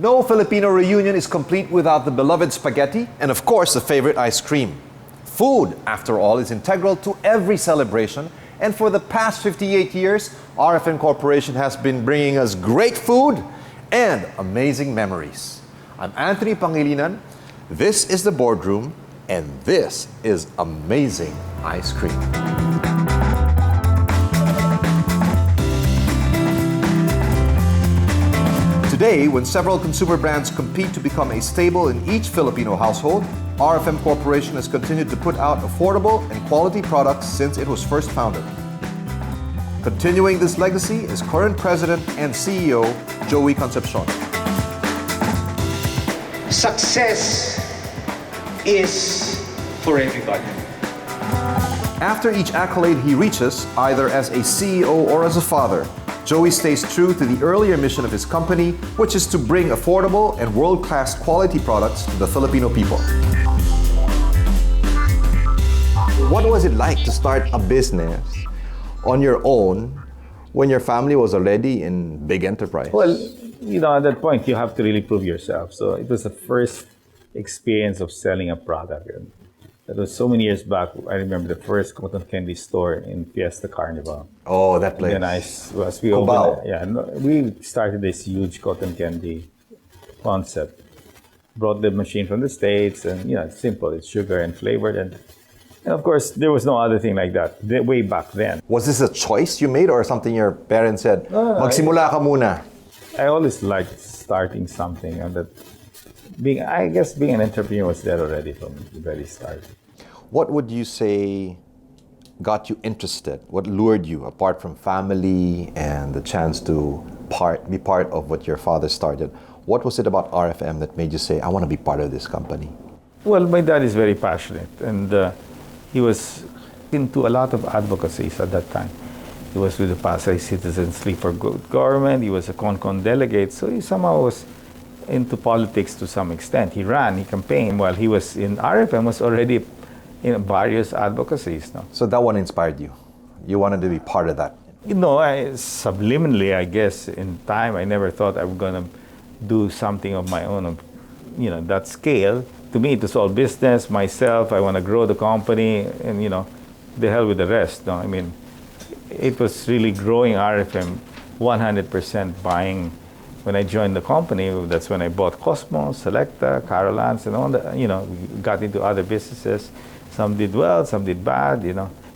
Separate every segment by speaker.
Speaker 1: No Filipino reunion is complete without the beloved spaghetti and, of course, the favorite ice cream. Food, after all, is integral to every celebration, and for the past 58 years, RFM Corporation has been bringing us great food and amazing memories. I'm Anthony Pangilinan, this is the Boardroom, and this is amazing ice cream. Today, when several consumer brands compete to become a staple in each Filipino household, RFM Corporation has continued to put out affordable and quality products since it was first founded. Continuing this legacy is current President and CEO, Joey Concepcion.
Speaker 2: Success is for everybody.
Speaker 1: After each accolade he reaches, either as a CEO or as a father, Joey stays true to the earlier mission of his company, which is to bring affordable and world-class quality products to the Filipino people. What was it like to start a business on your own when your family was already in big enterprise?
Speaker 3: Well, at that point, you have to really prove yourself. So it was the first experience of selling a product. And that was so many years back. I remember the first cotton candy store in Fiesta Carnival.
Speaker 1: Oh, that place.
Speaker 3: And we started this huge cotton candy concept. Brought the machine from the States, and it's simple. It's sugar and flavored, and of course, there was no other thing like that way back then.
Speaker 1: Was this a choice you made or something your parents said, magsimula ka muna?
Speaker 3: I always liked starting something, and that being an entrepreneur was there already from the very start.
Speaker 1: What would you say got you interested? What lured you, apart from family and the chance to be part of what your father started? What was it about RFM that made you say, I want to be part of this company?
Speaker 3: Well, my dad is very passionate, and he was into a lot of advocacies at that time. He was with the Pasay Citizens League for Good Government. He was a CONCON delegate, so he somehow was into politics to some extent. He campaigned while he was in RFM, was already in various advocacies. No?
Speaker 1: So that one inspired you. You wanted to be part of that.
Speaker 3: Subliminally, I guess, in time, I never thought I was going to do something of my own of, that scale. To me, it was all business, myself, I want to grow the company, and, the hell with the rest. No? I mean, it was really growing RFM 100% buying. When I joined the company, that's when I bought Cosmos, Selecta, Carolans, and all that. We got into other businesses. Some did well, some did bad.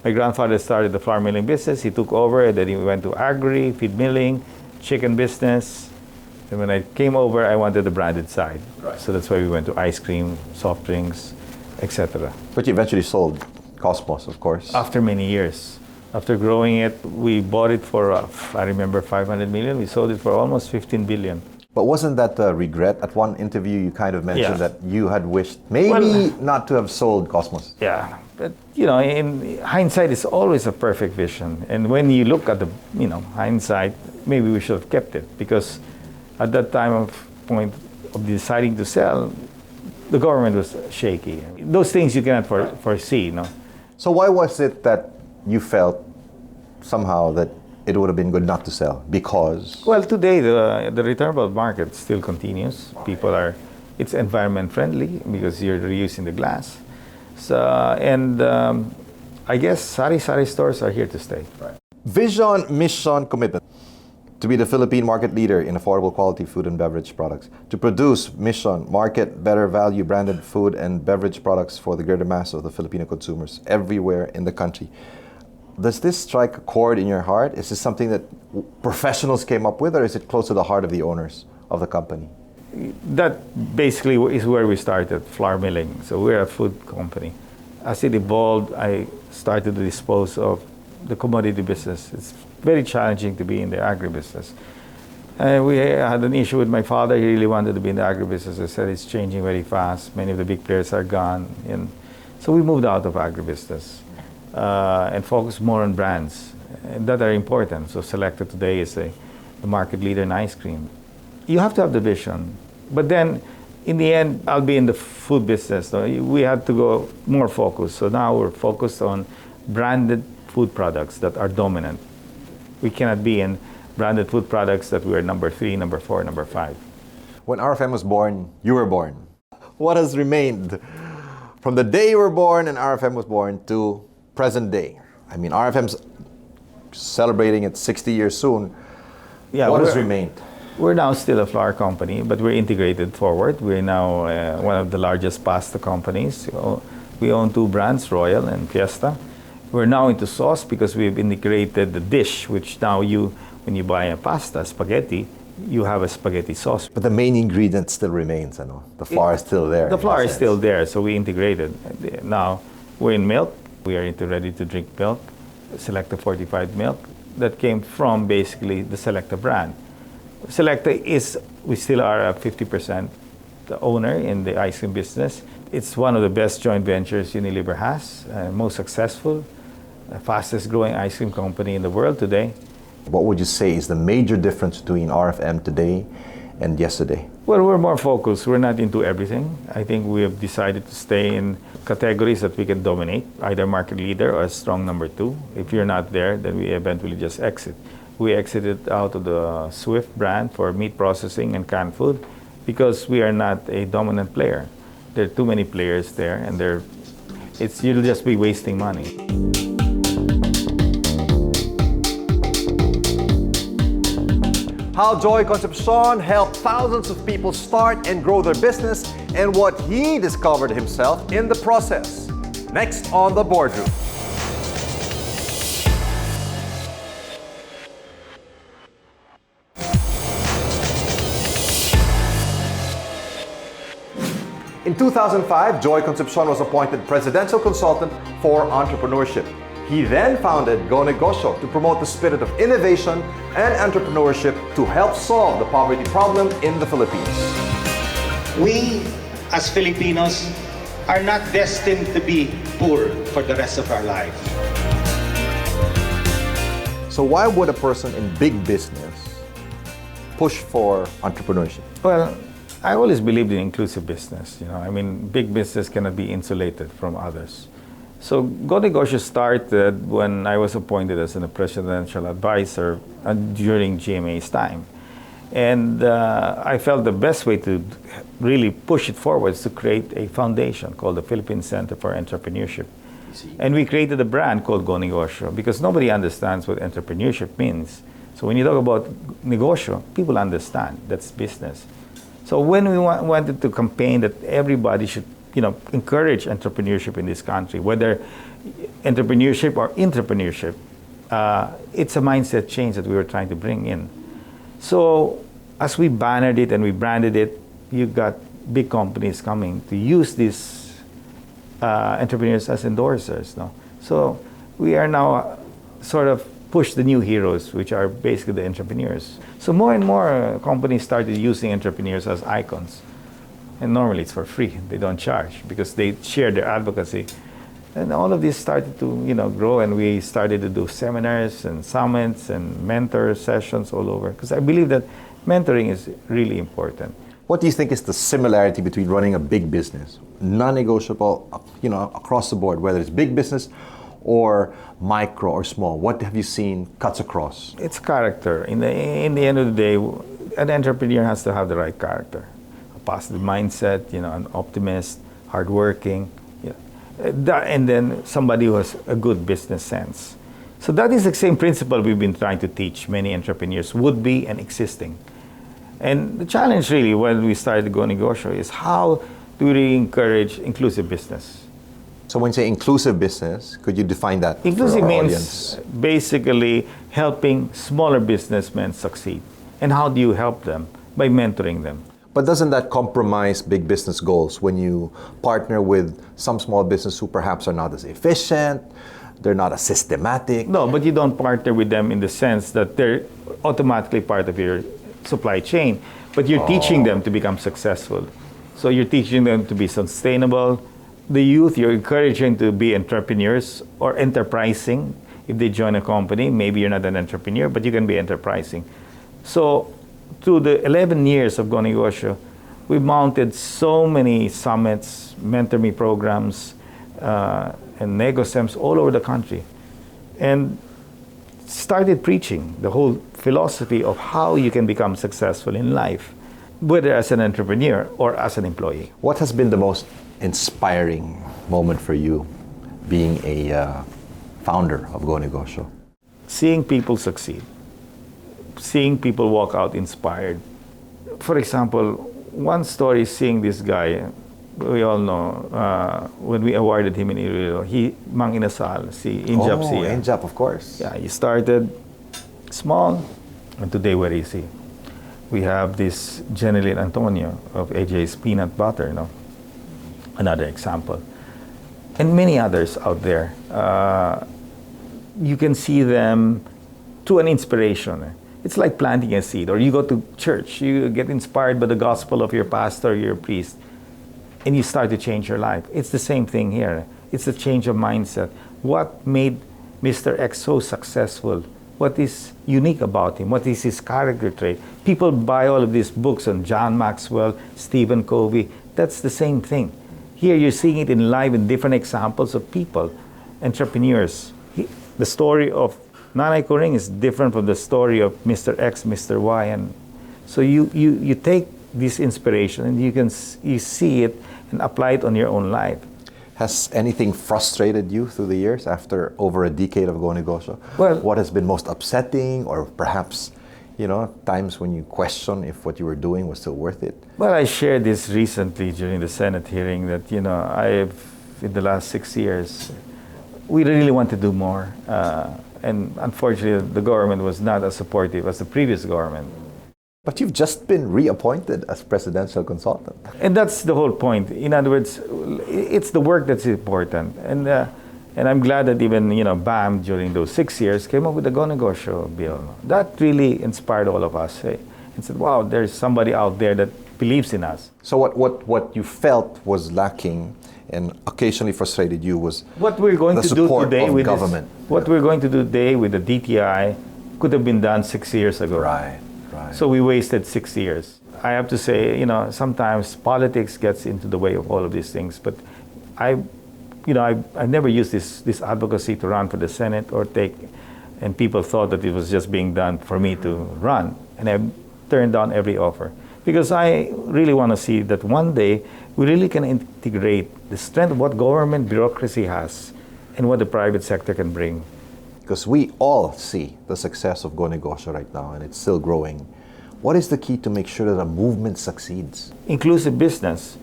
Speaker 3: My grandfather started the flour milling business. He took over, and then he went to agri, feed milling, chicken business. And when I came over, I wanted the branded side. Right. So that's why we went to ice cream, soft drinks, etc.
Speaker 1: But you eventually sold Cosmos, of course.
Speaker 3: After many years. After growing it, we bought it for, I remember, 500 million. We sold it for almost 15 billion.
Speaker 1: But wasn't that a regret? At one interview, you kind of mentioned that you had wished maybe not to have sold Cosmos.
Speaker 3: Yeah, but in hindsight, it's always a perfect vision. And when you look at the, hindsight, maybe we should have kept it, because at that point of deciding to sell, the government was shaky. Those things you cannot foresee.
Speaker 1: So why was it that you felt somehow that it would have been good not to sell? Because?
Speaker 3: Well, today the returnable market still continues. It's environment friendly because you're reusing the glass. So, and I guess sari-sari stores are here to stay.
Speaker 1: Right. Vision, mission, commitment. To be the Philippine market leader in affordable quality food and beverage products. To produce, mission, market, better value branded food and beverage products for the greater mass of the Filipino consumers everywhere in the country. Does this strike a chord in your heart? Is this something that professionals came up with, or is it close to the heart of the owners of the company?
Speaker 3: That basically is where we started, flour milling. So we're a food company. As it evolved, I started to dispose of the commodity business. It's very challenging to be in the agribusiness. We had an issue with my father. He really wanted to be in the agribusiness. I said it's changing very fast. Many of the big players are gone. And so we moved out of agribusiness and focused more on brands that are important. So Selecta today is the market leader in ice cream. You have to have the vision. But then, in the end, I'll be in the food business. So we had to go more focused. So now we're focused on branded food products that are dominant. We cannot be in branded food products that we're number 3, number 4, number 5.
Speaker 1: When RFM was born, you were born. What has remained from the day you were born and RFM was born to present day? I mean, RFM's celebrating its 60 years soon.
Speaker 3: Yeah,
Speaker 1: what has remained?
Speaker 3: We're now still a flour company, but we're integrated forward. We're now one of the largest pasta companies. We own two brands, Royal and Fiesta. We're now into sauce because we've integrated the dish, which now when you buy a pasta, spaghetti, you have a spaghetti sauce.
Speaker 1: But the main ingredient still remains, I know. The flour is still there.
Speaker 3: The flour is still there, so we integrated. Now, we're in milk. We are into ready-to-drink milk, Selecta fortified milk. That came from basically the Selecta brand. Selecta we still are a 50% owner in the ice cream business. It's one of the best joint ventures Unilever has, most successful, fastest growing ice cream company in the world today.
Speaker 1: What would you say is the major difference between RFM today and yesterday?
Speaker 3: Well, we're more focused. We're not into everything. I think we have decided to stay in categories that we can dominate, either market leader or a strong number two. If you're not there, then we eventually just exit. We exited out of the Swift brand for meat processing and canned food because we are not a dominant player. There are too many players there, and you'll just be wasting money.
Speaker 1: How Joey Concepcion helped thousands of people start and grow their business, and what he discovered himself in the process. Next on The Boardroom. In 2005, Joey Concepcion was appointed Presidential Consultant for Entrepreneurship. He then founded Negosyo to promote the spirit of innovation and entrepreneurship to help solve the poverty problem in the Philippines.
Speaker 2: We, as Filipinos, are not destined to be poor for the rest of our life.
Speaker 1: So why would a person in big business push for entrepreneurship?
Speaker 3: Well, I always believed in inclusive business. I mean, big business cannot be insulated from others. So Negosyo started when I was appointed as a presidential advisor during GMA's time. And I felt the best way to really push it forward is to create a foundation called the Philippine Center for Entrepreneurship. And we created a brand called Negosyo because nobody understands what entrepreneurship means. So when you talk about Negosyo, people understand that's business. So when we wanted to campaign that everybody should encourage entrepreneurship in this country, whether entrepreneurship or intrapreneurship, it's a mindset change that we were trying to bring in. So as we bannered it and we branded it, you got big companies coming to use these entrepreneurs as endorsers. No? So we are now sort of push the new heroes, which are basically the entrepreneurs. So more and more companies started using entrepreneurs as icons. And normally it's for free. They don't charge because they share their advocacy. And all of this started to grow, and we started to do seminars and summits and mentor sessions all over. Because I believe that mentoring is really important.
Speaker 1: What do you think is the similarity between running a big business, non-negotiable, across the board, whether it's big business or micro or small? What have you seen cuts across?
Speaker 3: It's character. In the end of the day, an entrepreneur has to have the right character. A positive mindset, an optimist, hardworking, and then somebody who has a good business sense. So that is the same principle we've been trying to teach many entrepreneurs, would-be and existing. And the challenge really when we started Negosyo is how do we really encourage inclusive business?
Speaker 1: So when you say inclusive business, could you define that
Speaker 3: inclusive
Speaker 1: for our
Speaker 3: means
Speaker 1: audience?
Speaker 3: Basically helping smaller businessmen succeed. And how do you help them? By mentoring them.
Speaker 1: But doesn't that compromise big business goals when you partner with some small business who perhaps are not as efficient, they're not as systematic?
Speaker 3: No, but you don't partner with them in the sense that they're automatically part of your supply chain, but you're teaching them to become successful. So you're teaching them to be sustainable. The youth, you're encouraging to be entrepreneurs or enterprising. If they join a company, maybe you're not an entrepreneur, but you can be enterprising. So through the 11 years of Negosyo, we've mounted so many summits, mentor me programs, and negosems all over the country. And started preaching the whole philosophy of how you can become successful in life. whether as an entrepreneur or as an employee.
Speaker 1: What has been the most inspiring moment for you being a founder of Go Negosyo?
Speaker 3: Seeing people succeed, seeing people walk out inspired. For example, one story is seeing this guy, we all know, when we awarded him in Iloilo, Mang Inasal, si Injap
Speaker 1: Oh,
Speaker 3: siya.
Speaker 1: Injap, of course.
Speaker 3: Yeah, he started small, and today where is he? We have this Jeneline Antonio of AJ's Peanut Butter, no? Another example. And many others out there. You can see them through an inspiration. It's like planting a seed, or you go to church, you get inspired by the gospel of your pastor, your priest, and you start to change your life. It's the same thing here. It's a change of mindset. What made Mr. X so successful? What is unique about him? What is his character trait? People buy all of these books on John Maxwell, Stephen Covey. That's the same thing. Here you're seeing it in live in different examples of people, entrepreneurs. The story of Nanay Coring is different from the story of Mr. X, Mr. Y. And so you take this inspiration and you see it and apply it on your own life.
Speaker 1: Has anything frustrated you through the years after over a decade of Go Negosyo?
Speaker 3: Well,
Speaker 1: what has been most upsetting, or perhaps, times when you question if what you were doing was still worth it?
Speaker 3: Well, I shared this recently during the Senate hearing that, in the last 6 years, we really want to do more. And unfortunately, the government was not as supportive as the previous government.
Speaker 1: But you've just been reappointed as presidential consultant.
Speaker 3: And that's the whole point. In other words, it's the work that's important. And I'm glad that even, BAM during those 6 years came up with the Go Negosyo bill. That really inspired all of us. And said, wow, there's somebody out there that believes in us.
Speaker 1: So what you felt was lacking and occasionally frustrated you was
Speaker 3: what we're going
Speaker 1: the
Speaker 3: to do
Speaker 1: support
Speaker 3: today
Speaker 1: of
Speaker 3: with
Speaker 1: government.
Speaker 3: What we're going to do today with the DTI could have been done 6 years ago.
Speaker 1: Right.
Speaker 3: So we wasted 6 years. I have to say, sometimes politics gets into the way of all of these things. But I never used this advocacy to run for the Senate and people thought that it was just being done for me to run. And I turned down every offer because I really want to see that one day we really can integrate the strength of what government bureaucracy has and what the private sector can bring.
Speaker 1: Because we all see the success of Go Negosyo right now, and it's still growing. What is the key to make sure that a movement succeeds?
Speaker 3: Inclusive business,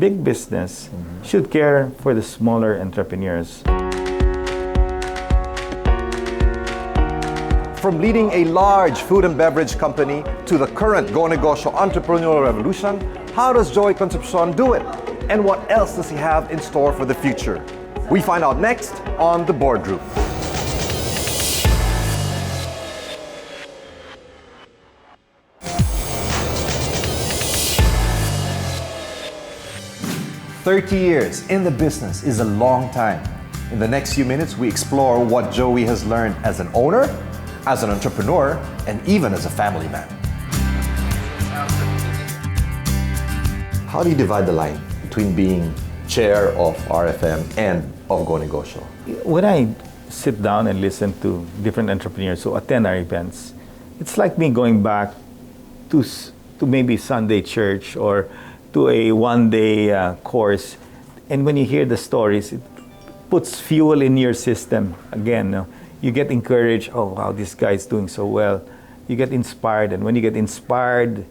Speaker 3: big business, should care for the smaller entrepreneurs.
Speaker 1: From leading a large food and beverage company to the current Go Negosyo entrepreneurial revolution, how does Joey Concepcion do it? And what else does he have in store for the future? We find out next on The Boardroom. "30 years in the business is a long time." In the next few minutes, we explore what Joey has learned as an owner, as an entrepreneur, and even as a family man. How do you divide the line between being chair of RFM and of Go Negosyo?
Speaker 3: When I sit down and listen to different entrepreneurs who attend our events, it's like me going back to maybe Sunday church or to a one-day course. And when you hear the stories, it puts fuel in your system. Again, you get encouraged, oh, wow, this guy's doing so well. You get inspired, and when you get inspired,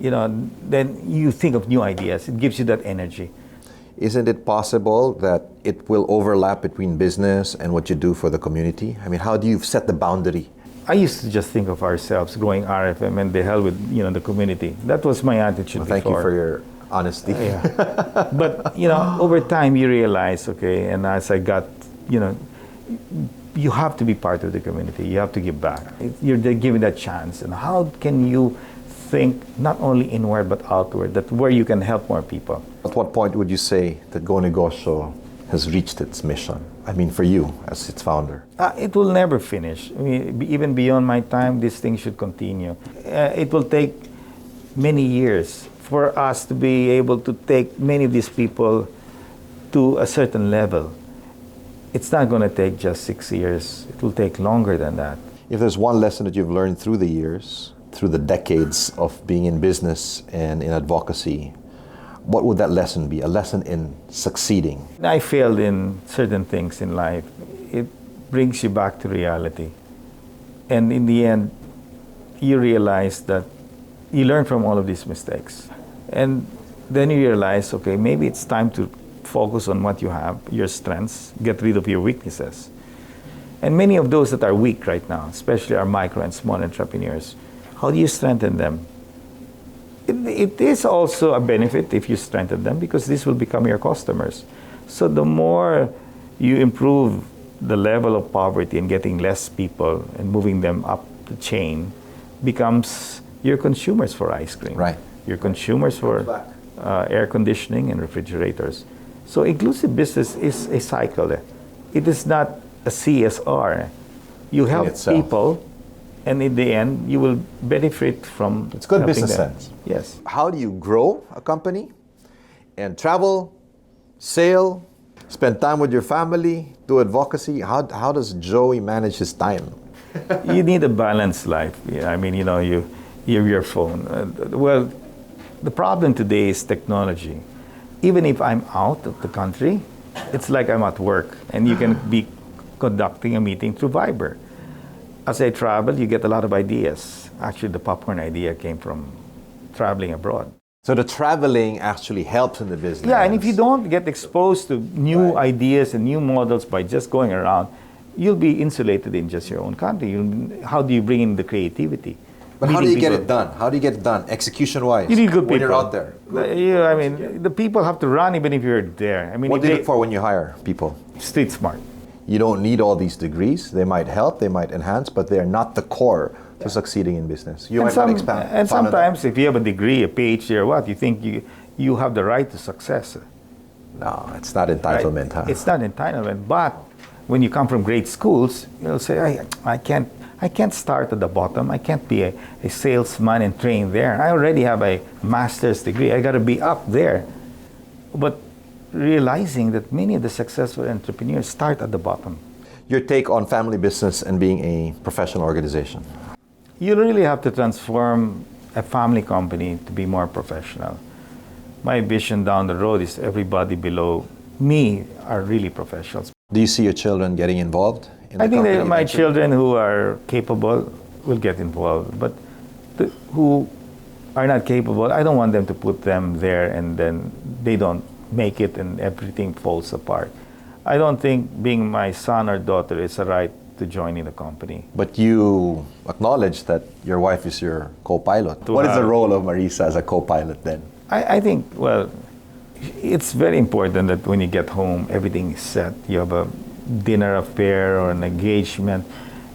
Speaker 3: then you think of new ideas. It gives you that energy.
Speaker 1: Isn't it possible that it will overlap between business and what you do for the community? I mean, how do you set the boundary?
Speaker 3: I used to just think of ourselves growing RFM and the hell with the community. That was my attitude
Speaker 1: Thank
Speaker 3: before.
Speaker 1: you for your honesty.
Speaker 3: Yeah. But over time you realize, okay, and as I got, you have to be part of the community. You have to give back. You're given that chance. And how can you think not only inward but outward, that where you can help more people?
Speaker 1: At what point would you say that Go Negosyo has reached its mission? I mean, for you as its founder.
Speaker 3: It will never finish. I mean, even beyond my time, this thing should continue. It will take many years for us to be able to take many of these people to a certain level. It's not going to take just 6 years. It will take longer than that.
Speaker 1: If there's one lesson that you've learned through the years, through the decades of being in business and in advocacy, what would that lesson be? A lesson in succeeding?
Speaker 3: I failed in certain things in life. It brings you back to reality. And in the end, you realize that you learn from all of these mistakes. And then you realize, okay, maybe it's time to focus on what you have, your strengths, get rid of your weaknesses. And many of those that are weak right now, especially our micro and small entrepreneurs, how do you strengthen them? It is also a benefit if you strengthen them, because this will become your customers. So the more you improve the level of poverty and getting less people and moving them up the chain, becomes your consumers for ice cream.
Speaker 1: Right.
Speaker 3: Your consumers for air conditioning and refrigerators. So inclusive business is a cycle. It is not a CSR. You help people, and in the end, you will benefit from.
Speaker 1: It's good business
Speaker 3: them.
Speaker 1: sense.
Speaker 3: Yes.
Speaker 1: How do you grow a company and travel, sail, spend time with your family, do advocacy? How does Joey manage his time?
Speaker 3: You need a balanced life. Yeah, I mean, you know, you have your phone. Well, the problem today is technology. Even if I'm out of the country, it's like I'm at work, and you can be conducting a meeting through Viber. As I travel, you get a lot of ideas. Actually, the popcorn idea came from traveling abroad.
Speaker 1: So the traveling actually helps in the business.
Speaker 3: Yeah, and if you don't get exposed to new ideas and new models by just going around, you'll be insulated in just your own country. How do you bring in the creativity?
Speaker 1: But how do you get it done? How do you get it done, execution-wise?
Speaker 3: You need good people.
Speaker 1: When you're out there.
Speaker 3: Yeah, I mean, the people have to run even if you're there. I mean,
Speaker 1: What do you look for when you hire people?
Speaker 3: Street smart.
Speaker 1: You don't need all these degrees. They might help, they might enhance, but they're not the core to succeeding in business. You might not expand.
Speaker 3: And sometimes if you have a degree, a PhD or what, you think you have the right to success.
Speaker 1: No, it's not entitlement, huh?
Speaker 3: It's not entitlement, but when you come from great schools, you'll say, I can't start at the bottom. I can't be a salesman and train there. I already have a master's degree. I got to be up there. But realizing that many of the successful entrepreneurs start at the bottom.
Speaker 1: Your take on family business and being a professional organization?
Speaker 3: You really have to transform a family company to be more professional. My vision down the road is everybody below me are really professionals.
Speaker 1: Do you see your children getting involved in the
Speaker 3: I think
Speaker 1: company
Speaker 3: that my
Speaker 1: eventually?
Speaker 3: children who are capable will get involved, but who are not capable, I don't want them to put them there and then they don't make it and everything falls apart. I don't think being my son or daughter is a right to join in the company.
Speaker 1: But you acknowledge that your wife is your co-pilot. What is the role of Marisa as a co-pilot then?
Speaker 3: I think, well, it's very important that when you get home, everything is set. You have a dinner affair or an engagement.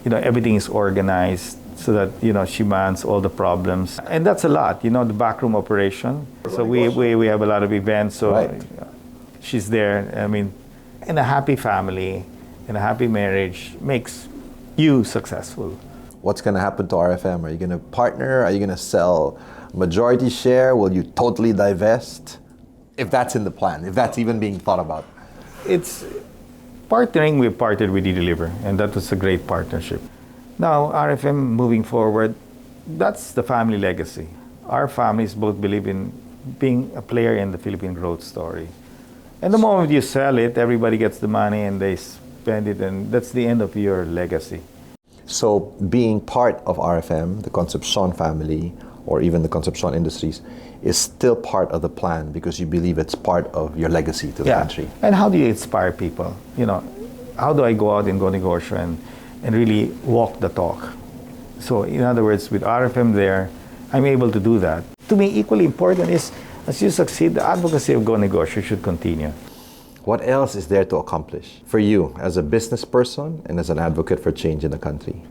Speaker 3: You know, everything is organized so that, you know, she manages all the problems. And that's a lot, you know, the backroom operation. So we have a lot of events, so she's there. I mean, in a happy family, in a happy marriage, makes you successful.
Speaker 1: What's going to happen to RFM? Are you going to partner? Are you going to sell majority share? Will you totally divest? If that's in the plan, if that's even being thought about.
Speaker 3: It's partnering. We partnered with eDeliver, and that was a great partnership. Now, RFM moving forward, that's the family legacy. Our families both believe in being a player in the Philippine growth story. And the moment you sell it, everybody gets the money and they spend it, and that's the end of your legacy.
Speaker 1: So being part of RFM, the Concepcion family, or even the Concepcion Industries, is still part of the plan because you believe it's part of your legacy to the country.
Speaker 3: And how do you inspire people? You know, how do I go out and go Negosyo and really walk the talk? So in other words, with RFM there, I'm able to do that. To me, equally important is, as you succeed, the advocacy of Go Negosyo should continue.
Speaker 1: What else is there to accomplish for you as a business person and as an advocate for change in the country?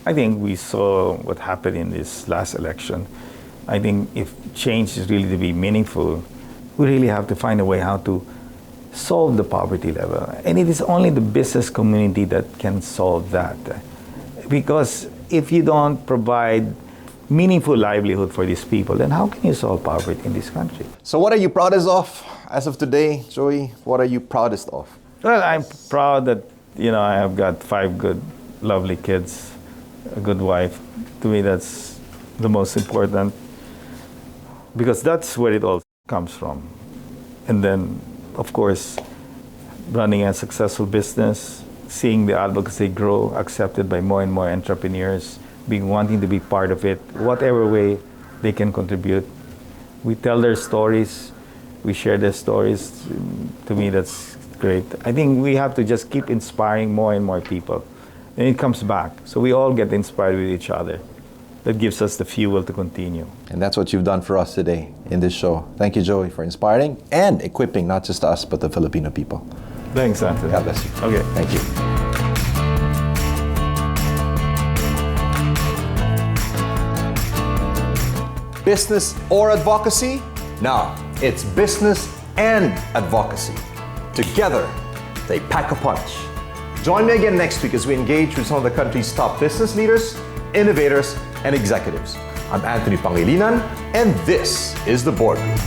Speaker 3: I think we saw what happened in this last election. I think if change is really to be meaningful, we really have to find a way how to solve the poverty level. And it is only the business community that can solve that. Because if you don't provide meaningful livelihood for these people, then how can you solve poverty in this country?
Speaker 1: So what are you proudest of as of today, Joey? What are you proudest of?
Speaker 3: Well, I'm proud that, you know, I have got 5 good, lovely kids, a good wife. To me, that's the most important, because that's where it all comes from. And then, of course, running a successful business, seeing the advocacy grow, accepted by more and more entrepreneurs, wanting to be part of it, whatever way they can contribute. We tell their stories, we share their stories. To me, that's great. I think we have to just keep inspiring more and more people. And it comes back. So we all get inspired with each other. That gives us the fuel to continue.
Speaker 1: And that's what you've done for us today in this show. Thank you, Joey, for inspiring and equipping not just us, but the Filipino people.
Speaker 3: Thanks, Anthony.
Speaker 1: God bless you.
Speaker 3: Okay.
Speaker 1: Thank you. Business or advocacy? Now, it's business and advocacy. Together, they pack a punch. Join me again next week as we engage with some of the country's top business leaders, innovators, and executives. I'm Anthony Pangilinan, and this is The Boardroom.